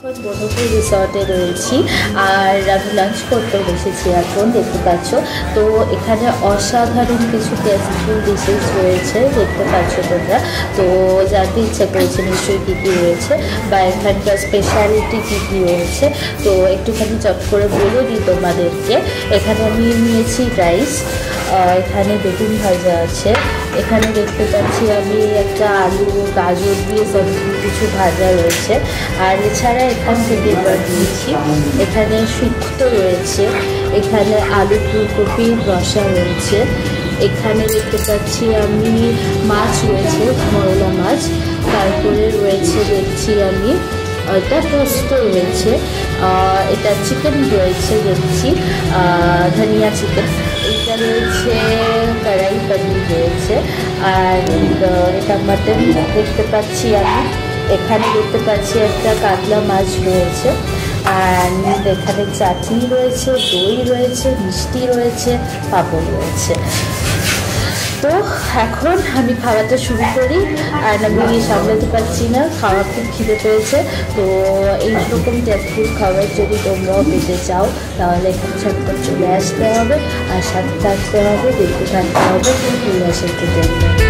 বনপুর রিসর্টে রয়েছি আর আমি লাঞ্চ করতে বসেছি এখন দেখতে পাচ্ছ। তো এখানে অসাধারণ কিছু টেস্টফুল ডিশেস রয়েছে দেখতে পাচ্ছ তোমরা। তো জানতে ইচ্ছা করেছে নিশ্চয়ই কী কী রয়েছে বা এখানকার স্পেশালিটি কী কী রয়েছে। তো একটুখানি চট করে বলে দিই তোমাদেরকে। এখানে আমি নিয়েছি রাইস, এখানে বেগুন ভাজা আছে, এখানে দেখতে পাচ্ছি আমি একটা আলু গাজর দিয়ে সব কিছু ভাজা রয়েছে। আর এছাড়া এখান থেকে এবার দিয়েছি এখানে শুক্তো রয়েছে, এখানে আলু ফুলকপির রসা রয়েছে, এখানে দেখতে পাচ্ছি আমি মাছ রয়েছে মরলা মাছ, তারপরে রয়েছে দেখছি আমি এটা পোস্ত রয়েছে, এটা চিকেন রয়েছে দেখছি ধনিয়া চিকেন, এটা রয়েছে কড়াই পনির রয়েছে, আর এটা মাটন দেখতে পাচ্ছি আমি, এখানে দেখতে পাচ্ছি একটা কাতলা মাছ রয়েছে, আর এখানে চাটনি রয়েছে, দই রয়েছে, মিষ্টি রয়েছে, পাঁপড় রয়েছে। তো এখন আমি খাওয়াটা শুরু করি আর আমি সামলাতে পারছি না, খাওয়া খুব খিদে পেয়েছে। তো এইরকম টেস্টফুল খাবার যদি তোমরাও পেতে চাও তাহলে এখানে ঝটপট চলে আসতে হবে আর সাথে থাকতে হবে, দেখতে থাকতে হবে উল্লাস এন্টারটেইনমেন্ট।